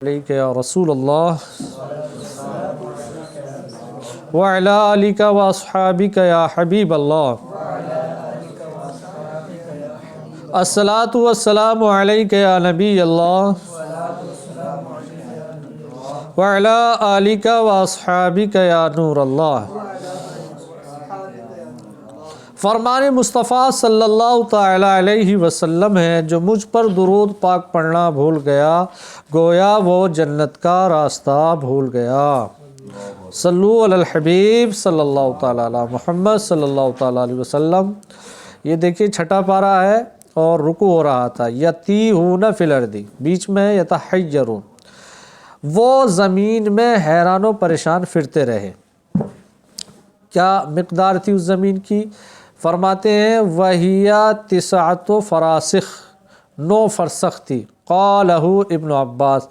علیک یا رسول اللہ وعلی آلک و اصحابک یا حبیب اللہ الصلاۃ والسلام علیک یا نبی اللہ وعلی آلک و اصحابک یا نور اللہ۔ فرمان مصطفیٰ صلی اللہ تعالی علیہ وسلم ہے، جو مجھ پر درود پاک پڑھنا بھول گیا گویا وہ جنت کا راستہ بھول گیا۔ صلو علی الحبیب صلی اللہ تعالی علی محمد صلی اللہ تعالی علیہ وسلم۔ یہ دیکھیے چھٹا پارہ ہے اور رکوع ہو رہا تھا، یتیہون فی الارض، بیچ میں یتحیرون، وہ زمین میں حیران و پریشان پھرتے رہے۔ کیا مقدار تھی اس زمین کی؟ فرماتے ہیں وَهِيَ 9 فراسخ، 9 فرسخ تھی۔ قالہ ابن عباس،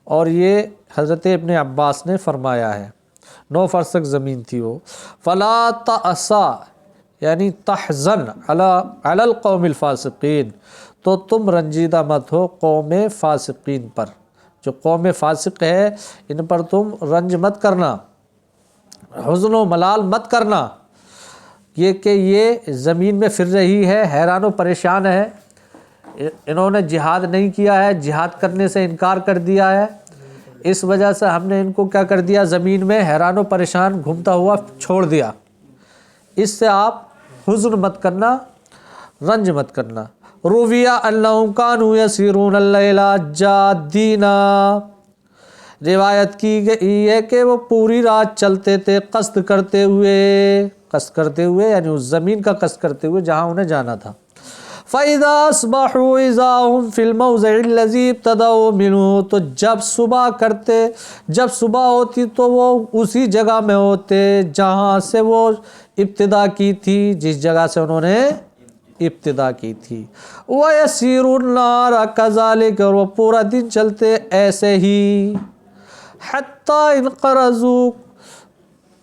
اور یہ حضرت ابن عباس نے فرمایا ہے 9 فرسخ زمین تھی وہ۔ فَلَا تَأْسَا یعنی تحزن علی القوم الفاسقین، تو تم رنجیدہ مت ہو قوم فاسقین پر، جو قوم فاسق ہے ان پر تم رنج مت کرنا، حزن و ملال مت کرنا، یہ کہ یہ زمین میں پھر رہی ہے، حیران و پریشان ہے، انہوں نے جہاد نہیں کیا ہے، جہاد کرنے سے انکار کر دیا ہے، اس وجہ سے ہم نے ان کو کیا کر دیا، زمین میں حیران و پریشان گھومتا ہوا چھوڑ دیا۔ اس سے آپ حزن مت کرنا، رنج مت کرنا۔ رویہ انہم کانوا یسیرون اللیل جادینا، روایت کی گئی ہے کہ وہ پوری رات چلتے تھے قصد کرتے ہوئے یعنی اس زمین کا قصد کرتے ہوئے جہاں انہیں جانا تھا۔ فَإِذَا أَصْبَحُوا إِذَا هُمْ فِي الْمَوْضِعِ الَّذِي ابْتَدَأُوا مِنْهُ، تو جب صبح ہوتی تو وہ اسی جگہ میں ہوتے جہاں سے وہ ابتدا کی تھی، جس جگہ سے انہوں نے ابتدا کی تھی۔ وَيَسِيرُ النَّهَارَ كَذَلِكَ، اور وہ پورا دن چلتے ایسے ہی۔ حَتَّى انقرضوا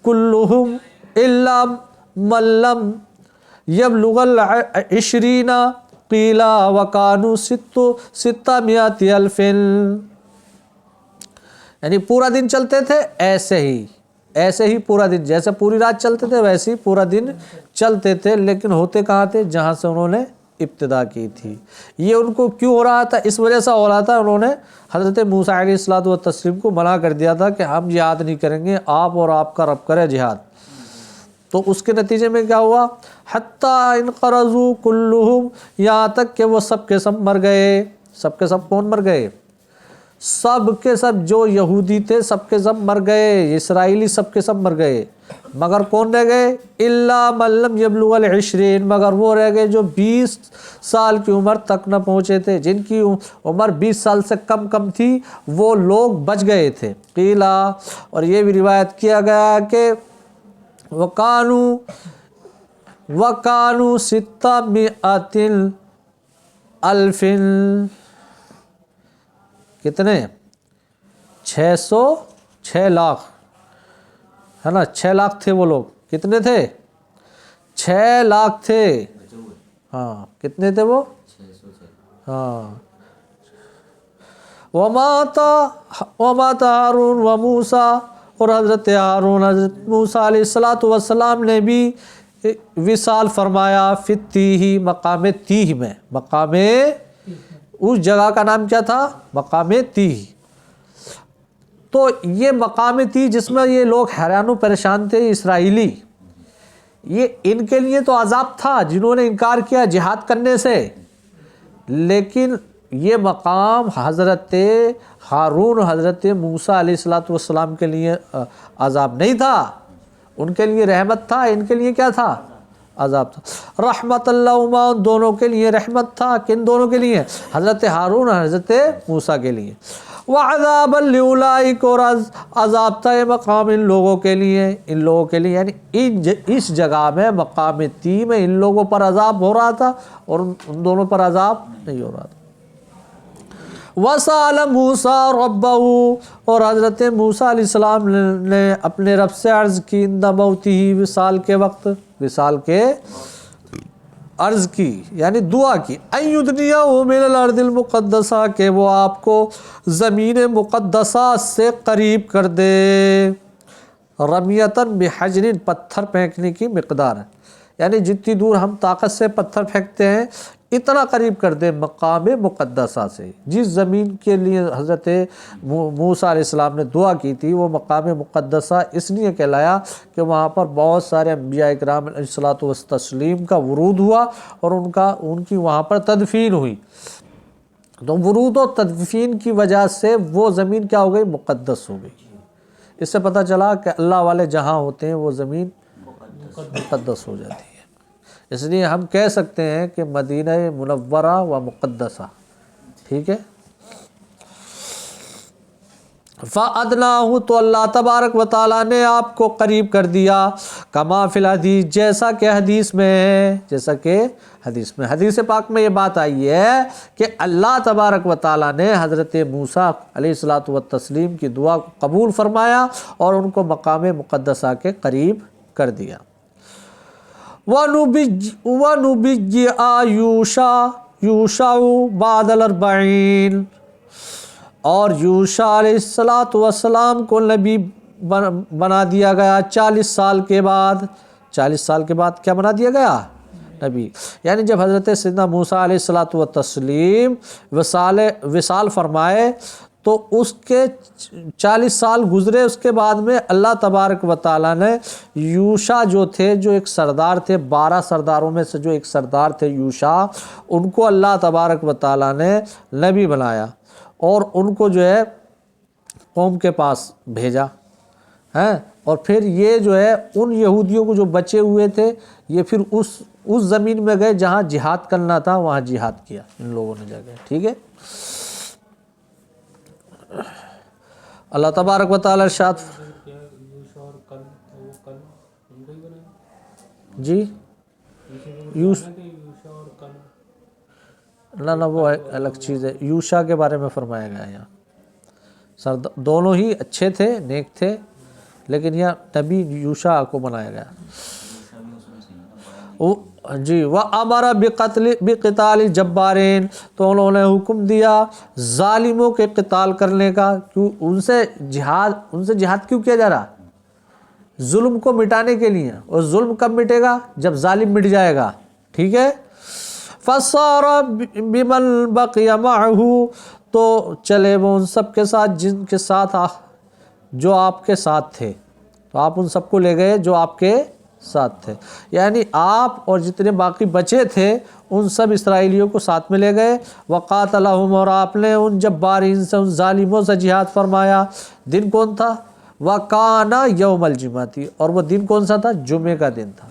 كلهم إلا من لم يبلغ 20 قيل وكانوا 600 ألف، یعنی پورا دن چلتے تھے ایسے ہی پورا دن، جیسے پوری رات چلتے تھے ویسے ہی پورا دن چلتے تھے، لیکن ہوتے کہاں تھے؟ جہاں سے انہوں نے ابتدا کی تھی۔ یہ ان کو کیوں ہو رہا تھا؟ اس وجہ سے ہو رہا تھا انہوں نے حضرت موسیٰ علیہ الصلوۃ والتسلیم کو منع کر دیا تھا کہ ہم جہاد نہیں کریں گے، آپ اور آپ کا رب کرے جہاد۔ تو اس کے نتیجے میں کیا ہوا؟ حتیٰ انقرضوا کلہم، یہاں تک کہ وہ سب کے سب مر گئے۔ سب کے سب کون مر گئے؟ سب کے سب جو یہودی تھے سب کے سب مر گئے، اسرائیلی سب کے سب مر گئے، مگر کون رہ گئے؟ الا من لم یبلغ 20، مگر وہ رہ گئے جو 20 سال کی عمر تک نہ پہنچے تھے، جن کی عمر 20 سال سے کم تھی، وہ لوگ بچ گئے تھے۔ قیلا، اور یہ بھی روایت کیا گیا کہ وَكَانُوا 600 ألف، کتنے؟ 6 لاکھ ہے نا، 6 لاکھ تھے وہ لوگ۔ کتنے تھے؟ 6 لاکھ تھے۔ ہاں کتنے تھے وہ؟ ہاں۔ وَمَاتَ ہارون و موسیٰ، اور حضرت ہارون حضرت موسیٰ علیہ السلام نے بھی وصال فرمایا فی التیہ، مقام تیہ میں، مقام اس جگہ کا نام کیا تھا؟ مقام تیہ۔ تو یہ مقام تیہ جس میں یہ لوگ حیران و پریشان تھے اسرائیلی، یہ ان کے لیے تو عذاب تھا جنہوں نے انکار کیا جہاد کرنے سے، لیکن یہ مقام حضرت ہارون حضرت موسیٰ علیہ السلام کے لیے عذاب نہیں تھا، ان کے لیے رحمت تھا، ان کے لیے کیا تھا؟ عذاب تھا۔ رحمت اللہما، ان دونوں کے لیے رحمت تھا۔ کن دونوں کے لیے؟ حضرت ہارون اور حضرت موسیٰ کے لیے۔ وعذابا لأولئک، اور عذاب تھا یہ مقام ان لوگوں کے لیے، یعنی اس جگہ میں مقام تی میں ان لوگوں پر عذاب ہو رہا تھا اور ان دونوں پر عذاب نہیں ہو رہا تھا۔ وَسَأَلَ مُوسَىٰ رَبَّهُ، اور حضرت موسیٰ علیہ السلام نے اپنے رب سے عرض کی عند موتہ، وصال کے وقت، وصال کے عرض کی یعنی دعا کی ایدنیہ من الارض المقدسہ کہ وہ آپ کو زمین مقدسہ سے قریب کر دے، رمیتاً بحجر پتھر پھینکنے کی مقدار ہے، یعنی جتنی دور ہم طاقت سے پتھر پھینکتے ہیں اتنا قریب کر دے مقام مقدسہ سے۔ جس زمین کے لیے حضرت موسیٰ علیہ السلام نے دعا کی تھی وہ مقام مقدسہ اس لیے کہلایا کہ وہاں پر بہت سارے انبیاء اکرام علیہ الصلوۃ والتسلیم کا ورود ہوا اور ان کی وہاں پر تدفین ہوئی، تو ورود و تدفین کی وجہ سے وہ زمین کیا ہو گئی؟ مقدس ہو گئی۔ اس سے پتہ چلا کہ اللہ والے جہاں ہوتے ہیں وہ زمین مقدس ہو جاتی ہے۔ اس لیے ہم کہہ سکتے ہیں کہ مدینہ منورہ و مقدسہ، ٹھیک ہے۔ فَأَدْنَاهُ تو اللہ تبارک و تعالیٰ نے آپ کو قریب کر دیا، کما فی الحدیث جیسا کہ حدیث میں ہے، جیسا کہ حدیث پاک میں یہ بات آئی ہے کہ اللہ تبارک و تعالیٰ نے حضرت موسیٰ علیہ الصلوۃ والتسلیم کی دعا کو قبول فرمایا اور ان کو مقام مقدسہ کے قریب کر دیا۔ وَنُبِجِّئَ یوشع بعد الاربعین، اور یوشع علیہ السلام کو نبی بنا دیا گیا 40 سال کے بعد۔ 40 سال کے بعد کیا بنا دیا گیا؟ نبی۔ یعنی جب حضرت سیدنا موسیٰ علیہ الصلوۃ والتسلیم وصال فرمائے تو اس کے 40 سال گزرے، اس کے بعد میں اللہ تبارک و تعالیٰ نے یوشع جو تھے، جو ایک سردار تھے، 12 سرداروں میں سے جو ایک سردار تھے یوشع، ان کو اللہ تبارک و تعالیٰ نے نبی بنایا اور ان کو جو ہے قوم کے پاس بھیجا ہے، اور پھر یہ جو ہے ان یہودیوں کو جو بچے ہوئے تھے یہ پھر اس زمین میں گئے جہاں جہاد کرنا تھا، وہاں جہاد کیا ان لوگوں نے جا کے، ٹھیک ہے۔ اللہ تبارک و تعالیٰ ارشاد جی نہ وہ الگ چیز ہے، یوشع کے بارے میں فرمایا گیا ہے یہاں، دونوں ہی اچھے تھے، نیک تھے، لیکن یہاں نبی یوشع کو بنایا گیا جی۔ وَأَمَرَ بِقِتَالِ الْجَبَّارِينَ تو انہوں نے حکم دیا ظالموں کے قتال کرنے کا، کیوں ان سے جہاد کیوں کیا جا رہا؟ ظلم کو مٹانے کے لیے، اور ظلم کب مٹے گا؟ جب ظالم مٹ جائے گا، ٹھیک ہے۔ فَصَارَ بِمَنْ بَقِيَ مَعَهُ تو چلے وہ ان سب کے ساتھ جن کے ساتھ جو آپ کے ساتھ تھے، تو آپ ان سب کو لے گئے جو آپ کے ساتھ تھے، یعنی آپ اور جتنے باقی بچے تھے ان سب اسرائیلیوں کو ساتھ میں لے گئے۔ وقاتلہم اور آپ نے ان جبارین سے، ان ظالموں سے جہاد فرمایا۔ دن کون تھا؟ وَكَانَ يَوْمَ الْجُمَعَةِ اور وہ دن کون سا تھا؟ جمعے کا دن تھا۔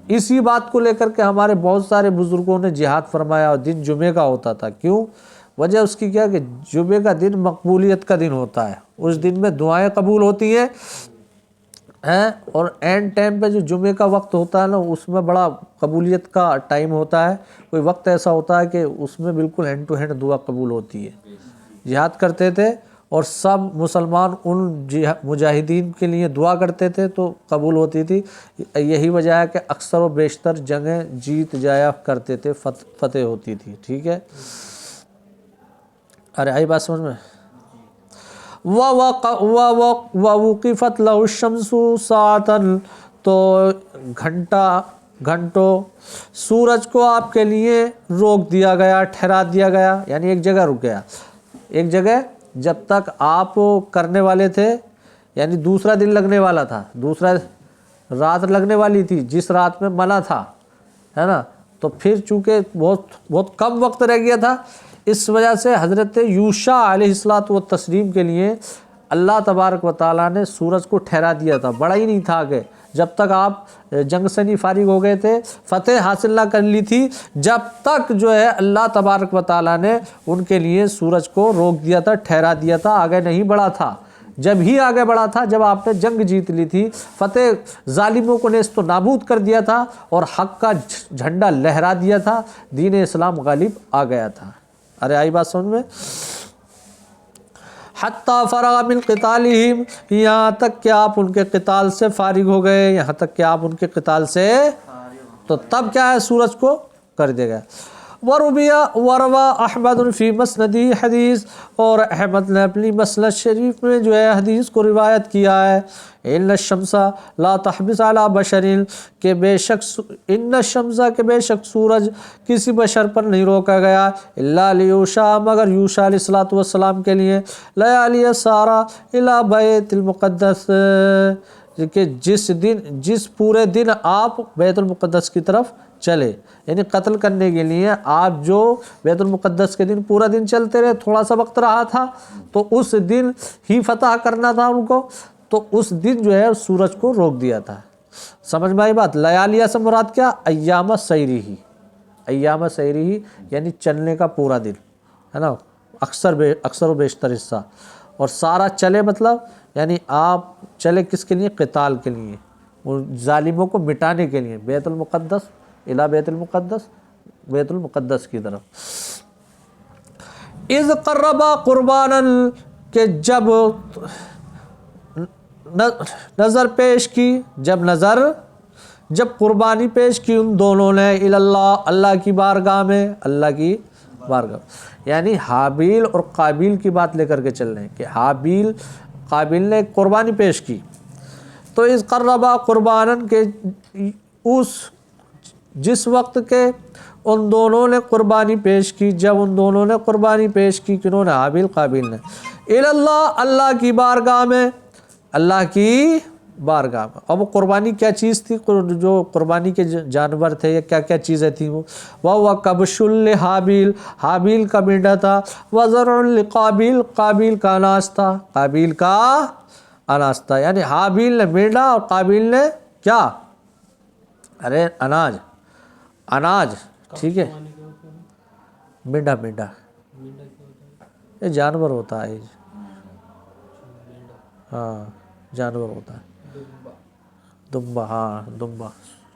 اسی بات کو لے کر کے ہمارے بہت سارے بزرگوں نے جہاد فرمایا اور دن جمعے کا ہوتا تھا، کیوں؟ وجہ اس کی کیا کہ جمعے کا دن مقبولیت کا دن ہوتا ہے، اس دن میں دعائیں قبول ہوتی ہیں، اور اینڈ ٹائم پہ جو جمعے کا وقت ہوتا ہے نا اس میں بڑا قبولیت کا ٹائم ہوتا ہے، کوئی وقت ایسا ہوتا ہے کہ اس میں بالکل ہینڈ ٹو ہینڈ دعا قبول ہوتی ہے۔ جہاد کرتے تھے اور سب مسلمان ان مجاہدین کے لیے دعا کرتے تھے تو قبول ہوتی تھی۔ یہی وجہ ہے کہ اکثر و بیشتر جنگیں جیت جایا کرتے تھے، فتح ہوتی تھی، ٹھیک ہے۔ ارے آئی بات سمجھ میں؟ وَوُقِفَتْ لَهُ الشَّمْسُ سَاعَةً تو گھنٹوں سورج کو آپ کے لیے روک دیا گیا، ٹھہرا دیا گیا، یعنی ایک جگہ رک گیا، ایک جگہ جب تک آپ کرنے والے تھے، یعنی دوسرا دن لگنے والا تھا، دوسرا رات لگنے والی تھی جس رات میں منع تھا، ہے نا، تو پھر چونکہ بہت کم وقت رہ گیا تھا، اس وجہ سے حضرت یوشع علیہ الصلوۃ والتسلیم کے لیے اللہ تبارک و تعالیٰ نے سورج کو ٹھہرا دیا تھا، بڑا ہی نہیں تھا آگے، جب تک آپ جنگ سے نہیں فارغ ہو گئے تھے، فتح حاصل نہ کر لی تھی، جب تک جو ہے اللہ تبارک و تعالیٰ نے ان کے لیے سورج کو روک دیا تھا، ٹھہرا دیا تھا، آگے نہیں بڑھا تھا۔ جب ہی آگے بڑھا تھا جب آپ نے جنگ جیت لی تھی، فتح ظالموں کو نیست و نابود کر دیا تھا اور حق کا جھنڈا لہرا دیا تھا، دین اسلام غالب آ گیا تھا۔ ارے آئی بات سمجھ میں؟ حتیٰ فرغ من قتالہم یہاں تک کہ آپ ان کے قتال سے فارغ ہو گئے، یہاں تک کہ آپ ان کے قتال سے، تو تب کیا ہے سورج کو کر دیا گیا۔ وروا احمد فی مسندی حدیث، اور احمد نے اپنی مسند شریف میں جو ہے حدیث کو روایت کیا ہے، ان الشمس لا تحبس علی بشر، کہ بے شک ان الشمس کہ بے شک سورج کسی بشر پر نہیں روکا گیا، الا لیوشا مگر یوشا علیہ الصلوۃ والسلام کے لیے، لیالی سارا الی بیت المقدس، کہ جس پورے دن آپ بیت المقدس کی طرف چلے، یعنی قتل کرنے کے لیے آپ جو بیت المقدس کے دن پورا دن چلتے رہے، تھوڑا سا وقت رہا تھا تو اس دن ہی فتح کرنا تھا ان کو، تو اس دن جو ہے سورج کو روک دیا تھا۔ سمجھ میں آئی بات؟ لیالیہ سے مراد کیا؟ ایام سیری ہی، ایام سیری ہی یعنی چلنے کا پورا دن ہے نا، اکثر و بیشتر حصہ، اور سارا چلے مطلب یعنی آپ چلے کس کے لیے؟ قتال کے لیے، وہ ظالموں کو مٹانے کے لیے، بیت المقدس الی بیت المقدس، بیت المقدس کی طرف۔ اذ قربا قربانا، کہ جب نظر پیش کی، جب قربانی پیش کی ان دونوں نے، اللہ اللہ کی بارگاہ میں، اللہ کی بارگاہ، یعنی حابیل اور قابیل کی بات لے کر کے چل رہے ہیں کہ قابیل نے قربانی پیش کی، تو اس قربا قربانن کے جس وقت کے ان دونوں نے قربانی پیش کی، جب ان دونوں نے قربانی پیش کی، کنہوں نے؟ حابیل قابیل نے، اللہ اللہ کی بارگاہ میں، اللہ کی بارگاہ میں۔ اب وہ قربانی کیا چیز تھی؟ جو قربانی کے جانور تھے یا کیا کیا چیزیں تھیں وہ کبش لحابیل، حابیل کا مینڈا تھا، وزرع لقابیل، قابیل کا اناج تھا، قابیل کا اناج تھا، یعنی حابیل نے مینڈا اور قابیل نے کیا؟ ارے اناج، ٹھیک ہے، مینڈا یہ جانور ہوتا ہے، ہاں جانور ہوتا ہے، دمبا، ہاں دمبا،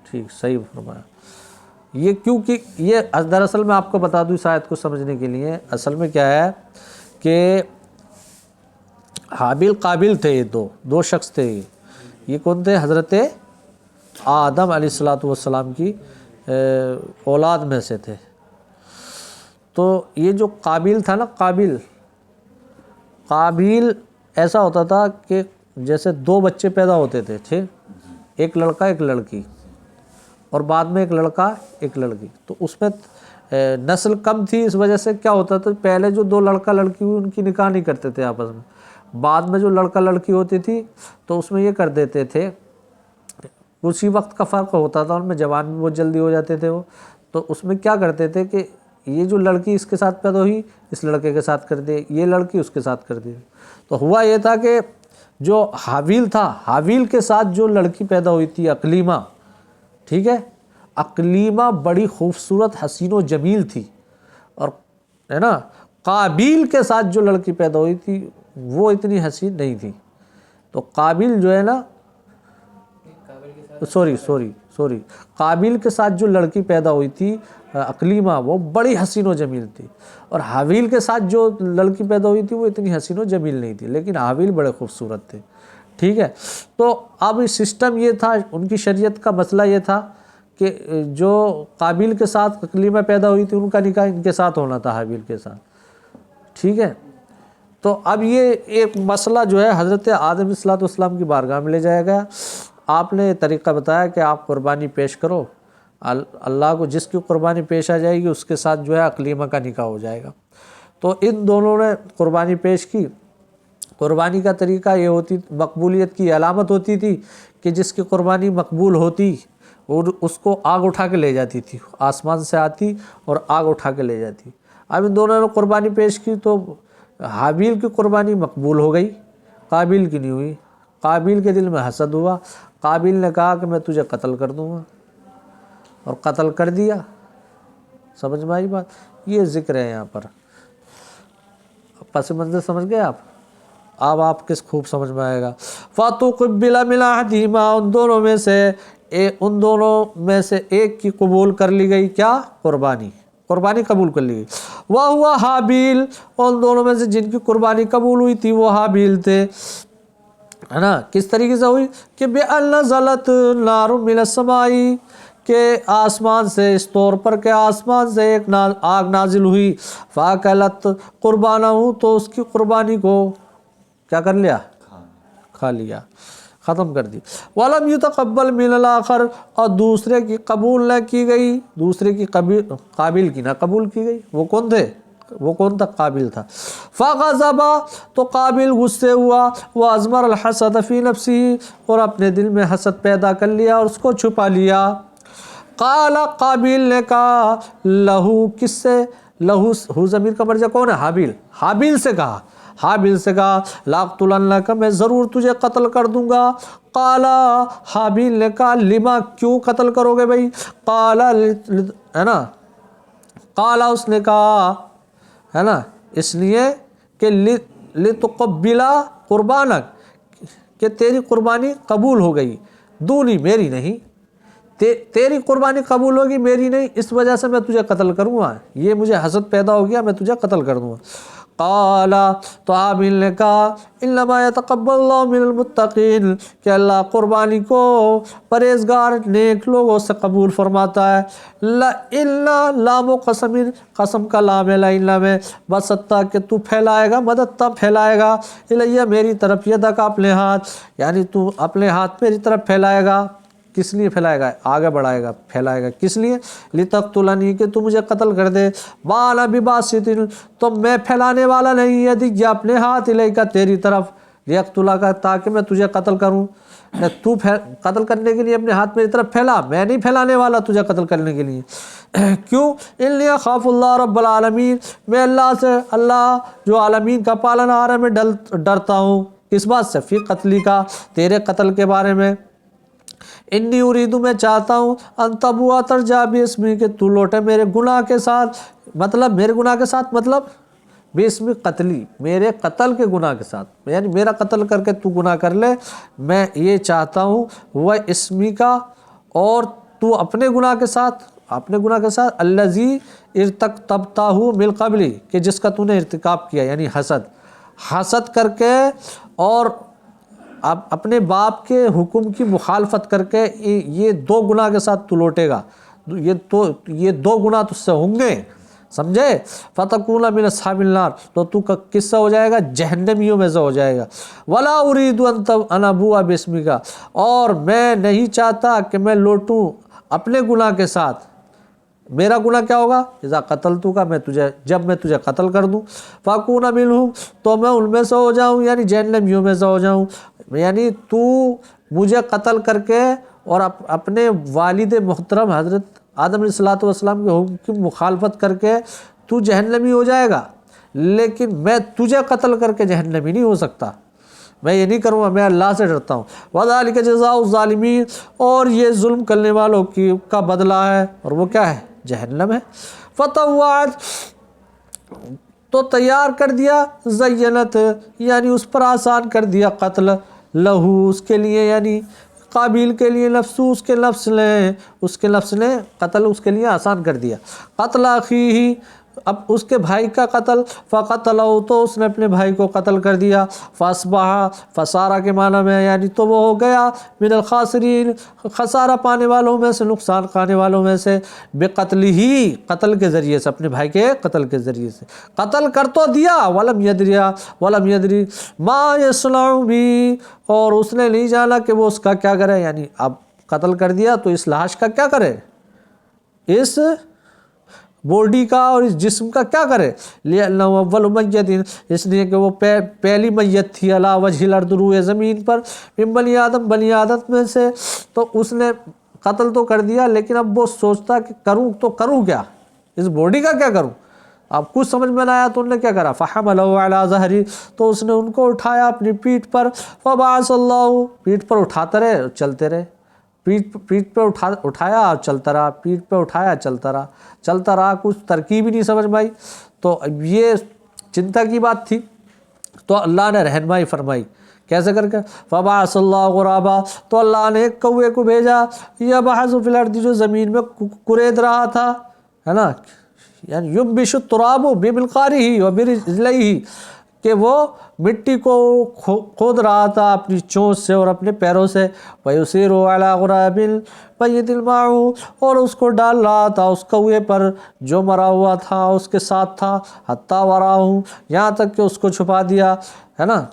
ٹھیک صحیح فرمایا۔ یہ کیونکہ یہ دراصل میں آپ کو بتا دوں اس آیت کو سمجھنے کے لیے، اصل میں کیا ہے کہ حابیل قابیل تھے، یہ دو شخص تھے، یہ کون تھے؟ حضرت آدم علیہ الصلوۃ والسلام کی اولاد میں سے تھے۔ تو یہ جو قابیل تھا نا، قابیل ایسا ہوتا تھا کہ جیسے دو بچے پیدا ہوتے تھے، ٹھیک، ایک لڑکا ایک لڑکی، اور بعد میں ایک لڑکا ایک لڑکی، تو اس میں نسل کم تھی، اس وجہ سے کیا ہوتا تھا، پہلے جو دو لڑکا لڑکی ہوئی ان کی نکاح نہیں کرتے تھے آپس میں، بعد میں جو لڑکا لڑکی ہوتی تھی تو اس میں یہ کر دیتے تھے، اسی وقت کا فرق ہوتا تھا ان میں، جوان بھی بہت جلدی ہو جاتے تھے وہ، تو اس میں کیا کرتے تھے کہ یہ جو لڑکی اس کے ساتھ پیدا ہوئی اس لڑکے کے ساتھ کر دے، یہ لڑکی اس کے ساتھ کر دی۔ تو ہوا یہ تھا کہ جو حابیل تھا، حابیل کے ساتھ جو لڑکی پیدا ہوئی تھی اقلیمہ، ٹھیک ہے، اقلیمہ بڑی خوبصورت حسین و جمیل تھی، اور ہے نا، قابیل کے ساتھ جو لڑکی پیدا ہوئی تھی وہ اتنی حسین نہیں تھی، تو قابیل جو ہے نا، سوری قابیل کے ساتھ جو لڑکی پیدا ہوئی تھی اقلیمہ وہ بڑی حسین و جمیل تھی، اور حابیل کے ساتھ جو لڑکی پیدا ہوئی تھی وہ اتنی حسین و جمیل نہیں تھی، لیکن حابیل بڑے خوبصورت تھے، ٹھیک ہے۔ تو اب سسٹم یہ تھا، ان کی شریعت کا مسئلہ یہ تھا کہ جو قابیل کے ساتھ اقلیمہ پیدا ہوئی تھی ان کا نکاح ان کے ساتھ ہونا تھا، حابیل کے ساتھ، ٹھیک ہے۔ تو اب یہ ایک مسئلہ جو ہے حضرت آدم علیہ السلام کی بارگاہ میں لے جایا گیا، آپ نے طریقہ بتایا کہ آپ قربانی پیش کرو، اللہ کو جس کی قربانی پیش آ جائے گی اس کے ساتھ جو ہے اقلیمہ کا نکاح ہو جائے گا۔ تو ان دونوں نے قربانی پیش کی۔ قربانی کا طریقہ یہ ہوتی، مقبولیت کی علامت ہوتی تھی کہ جس کی قربانی مقبول ہوتی اور اس کو آگ اٹھا کے لے جاتی تھی، آسمان سے آتی اور آگ اٹھا کے لے جاتی۔ اب ان دونوں نے قربانی پیش کی تو حابیل کی قربانی مقبول ہو گئی، قابیل کی نہیں ہوئی۔ قابیل کے دل میں حسد ہوا، قابیل نے کہا کہ میں تجھے قتل کر دوں گا، اور قتل کر دیا۔ سمجھ میں آئی بات؟ یہ ذکر ہے یہاں پر، پس منظر سمجھ گئے آپ؟ اب آپ کس خوب سمجھ میں آئے گا۔ فَتُقُبِّلَ مِنْ أَحَدِهِمَا، ان دونوں میں سے ایک کی قبول کر لی گئی، کیا؟ قربانی قبول کر لی گئی۔ وَهُوَ حابیل، ان دونوں میں سے جن کی قربانی قبول ہوئی تھی وہ حابیل تھے، ہے نا۔ کس طریقے سے ہوئی کہ بِأَنْ نَزَلَتْ نَارٌ مِنَ السَّمَاءِ، کہ آسمان سے اس طور پر کہ آسمان سے ایک آگ نازل ہوئی، فاکلت قربانہ ہوں، تو اس کی قربانی کو کیا کر لیا؟ کھا لیا، ختم کر دی۔ وَلَمْ يُتَقَبَّلْ مِنَ الْآخَرِ، اور دوسرے کی قبول نہ کی گئی، دوسرے کی قابل کی نہ قبول کی گئی۔ وہ کون تھے؟ وہ کون تھا؟ قابل تھا۔ فَغَضَبَ، تو قابل غصے ہوا، وَأَضْمَرَ الْحَسَدَ فِي نَفْسِهِ، اور اپنے دل میں حسد پیدا کر لیا اور اس کو چھپا لیا۔ قال، قابل نے کہا، لہو، کس سے؟ لہو، ہو ضمیر کا مرجع کون ہے؟ حابیل۔ حابیل سے کہا، حابیل سے کہا، لَأَقْتُلَنَّكَ، میں ضرور تجھے قتل کر دوں گا۔ قال، حابیل نے کہا، لما، کیوں قتل کرو گے بھائی؟ قال، ہے نا، قال اس نے کہا، ہے نا، اس لیے کہ لِتُقَبِّلَ قُرْبَانَكَ، کہ تیری قربانی قبول ہو گئی، دونی، میری نہیں، تیری قربانی قبول ہوگی، میری نہیں، اس وجہ سے میں تجھے قتل کروں گا، یہ مجھے حسد پیدا ہو گیا، میں تجھے قتل کر دوں گا۔ قال، تو حابیل نے کہا، انما یتقبل اللہ من المتقین، کہ اللہ قربانی کو پرہیزگار نیک لوگوں سے قبول فرماتا ہے۔ لام قسم، قسم کا لام ہے، لا میں بسطہ، کہ تو پھیلائے گا، مدد تب پھیلائے گا، الیہ، میری طرف، یدک، اپنے ہاتھ، یعنی تو اپنے ہاتھ میری طرف پھیلائے گا۔ کس لیے پھیلائے گا؟ آگے بڑھائے گا، پھیلائے گا، کس لیے؟ لِتَقْتُلَنِي، کہ تو مجھے قتل کر دے۔ مَا بِبَاسِطٍ، تو میں پھیلانے والا نہیں، یدی، اپنے ہاتھ، الیک، تیری طرف، لِیَقْتُلَکَ، تاکہ میں تجھے قتل کروں۔ تو قتل کرنے کے لیے اپنے ہاتھ میری طرف پھیلا، میں نہیں پھیلانے والا تجھے قتل کرنے کے لیے۔ کیوں؟ اِنِّی أَخَافُ اللَّهَ رَبَّ الْعَالَمِينَ، میں اللہ سے، اللہ جو عالمین کا پالنہار ہے، میں ڈرتا ہوں۔ کس بات سے؟ فی قتلی کا، تیرے قتل کے بارے میں۔ انی اریدو، میں چاہتا ہوں، ان تبوا، ترجع باسمی، کہ تو لوٹے میرے گناہ کے ساتھ، مطلب میرے گناہ کے ساتھ، مطلب باسمی قتلی، میرے قتل کے گناہ کے ساتھ، یعنی میرا قتل کر کے تو گناہ کر لے، میں یہ چاہتا ہوں، وہ اسمی کا، اور تو اپنے گناہ کے ساتھ، اپنے گناہ کے ساتھ، الذی ارتکبتہ من قبل، کہ جس کا تو نے ارتکاب کیا، یعنی حسد کر کے، اور اب اپنے باپ کے حکم کی مخالفت کر کے، یہ دو گناہ کے ساتھ تو لوٹے گا، یہ دو گناہ تجھ سے ہوں گے، سمجھے؟ فَتَكُونَ مِنَ أَصْحَابِ النَّارِ، تو کس سے ہو جائے گا؟ جہنمیوں میں سے ہو جائے گا۔ وَلَا أُرِيدُ أَنْ أَبُوءَ بِاسْمِكَ، اور میں نہیں چاہتا کہ میں لوٹوں اپنے گناہ کے ساتھ۔ میرا گناہ کیا ہوگا؟ اذا قتلتک، میں تجھے، جب میں تجھے قتل کر دوں، فَأَكُونَ مِنْهُمْ، تو میں ان میں سے ہو جاؤں، یعنی جہنمیوں میں سے ہو جاؤں، یعنی تو مجھے قتل کر کے اور اپنے والد محترم حضرت آدم علیہ السلام کے حکم کی مخالفت کر کے تو جہنمی ہو جائے گا، لیکن میں تجھے قتل کر کے جہنمی نہیں ہو سکتا، میں یہ نہیں کروں گا، میں اللہ سے ڈرتا ہوں۔ وَذَلِكَ جَزَاءُ الظَّالِمِينَ، اور یہ ظلم کرنے والوں کا بدلہ ہے، اور وہ کیا ہے؟ جہنم ہے۔ فَطَوَّعَتْ، تو تیار کر دیا، زینت، یعنی اس پر آسان کر دیا قتل، لہو، اس کے لیے، یعنی قابیل کے لیے، نفسو، اس کے نفس نے قتل اس کے لیے آسان کر دیا۔ قتل اخیہ، اب اس کے بھائی کا قتل، فقتلہ، تو اس نے اپنے بھائی کو قتل کر دیا۔ فاصبح، فسارہ کے معنی میں، یعنی تو وہ ہو گیا، من الخاسرین، خسارہ پانے والوں میں سے، نقصان کھانے والوں میں سے، بقتلہ، قتل کے ذریعے سے، اپنے بھائی کے قتل کے ذریعے سے، قتل کر تو دیا، ولم یدری ما یصنع بہ، اور اس نے نہیں جانا کہ وہ اس کا کیا کرے، یعنی اب قتل کر دیا تو اس لاش کا کیا کرے، اس باڈی کا اور اس جسم کا کیا کرے، لِأَنَّهُ أَوَّلُ مَيِّتٍ، اس لیے کہ وہ پہلی میت تھی، علی وجہ الارض، روئے زمین پر، من بنی آدم، بنی آدم میں سے، تو اس نے قتل تو کر دیا، لیکن اب وہ سوچتا کہ کروں تو کروں کیا، اس باڈی کا کیا کروں، اب کچھ سمجھ میں نہ آیا تو انہوں نے کیا کرا، فَحَمَلَهُ عَلَى ظَهْرِهِ، تو اس نے ان کو اٹھایا اپنی پیٹھ پر، فَبَعَثَ اللَّهُ، پیٹھ پر اٹھاتے رہے اور چلتے رہے، پیٹھ پہ اٹھایا اور چلتا رہا، پیٹھ پہ اٹھایا چلتا رہا، کچھ ترکیب ہی نہیں سمجھ میں آئی، تو یہ چنتا کی بات تھی، تو اللہ نے رہنمائی فرمائی، کیسے کر کے، فَبَعَثَ اللَّهُ غُرَابًا، تو اللہ نے ایک کوے کو بھیجا، يَبْحَثُ فِي الْأَرْضِ، جو زمین میں کورید رہا تھا، ہے نا، یعنی يُنبِشُ التُّرَابُ بِمِنْقَارِهِ وَبِرِجْلَيْهِ، کہ وہ مٹی کو کھود رہا تھا اپنی چونچ سے اور اپنے پیروں سے، وَيُصِيرُ عَلَى غُرَابٍ مَيِّتٍ مَعَهُ، اور اس کو ڈال رہا تھا اس کوے پر جو مرا ہوا تھا اس کے ساتھ تھا، حَتَّى وَرَاهُ، یہاں تک کہ اس کو چھپا دیا، ہے نا۔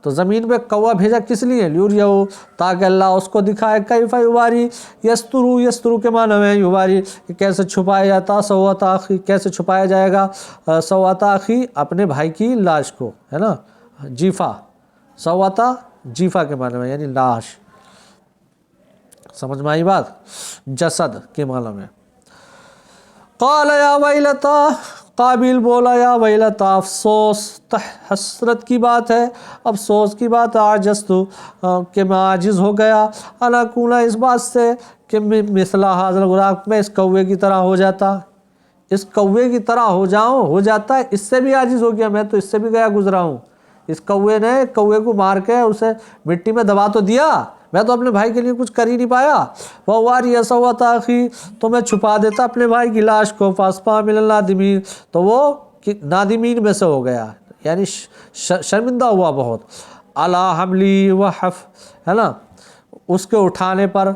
تو زمین پہ کوا بھیجا کس لیے؟ لیوریہو، تاکہ اللہ اس کو دکھائے، کیف یواری، یسترو، یسترو کے معنی میں یواری، کہ کیسے چھپایا جاتا، سوۃ اخی، کیسے چھپایا جائے گا سوۃ اخی، اپنے بھائی کی لاش کو، ہے نا، جیفا، سوۃ جیفا کے معنی میں یعنی لاش، سمجھ میں آئی بات، جسد کے معنی میں۔ قال یا ویلتا، قابیل بولا یا ویلتا، افسوس، حسرت کی بات ہے، افسوس کی بات ہے، عجزتو، کہ میں عاجز ہو گیا، انا کونا، اس بات سے کہ مثل ھذا الغراب، میں اس کوے کی طرح ہو جاتا، اس کوے کی طرح ہو جاتا ہے، اس سے بھی عاجز ہو گیا، میں تو اس سے بھی گیا گزرا ہوں، اس کوے نے کوے کو مار کے اسے مٹی میں دبا تو دیا، میں تو اپنے بھائی کے لیے کچھ کر ہی نہیں پایا، وَوَارِيَ سَوْءَةَ أَخِي، تو میں چھپا دیتا اپنے بھائی کی لاش کو، فَأَصْبَحَ مِنَ النَّادِمِينَ، تو وہ نادمین میں سے ہو گیا، یعنی شرمندہ ہوا بہت، عَلَىٰ حَمْلِهِ وَحَفْرٍ، ہے نا، اس کے اٹھانے پر،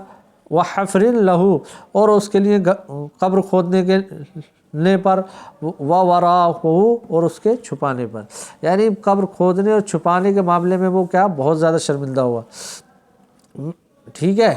وَحَفْرٍ لَهُ، اور اس کے لیے قبر کھودنے کے پر، وَوَرَاءَهُ، اور اس کے چھپانے پر، یعنی قبر کھودنے اور چھپانے کے معاملے میں وہ کیا بہت زیادہ شرمندہ ہوا، ٹھیک ہے۔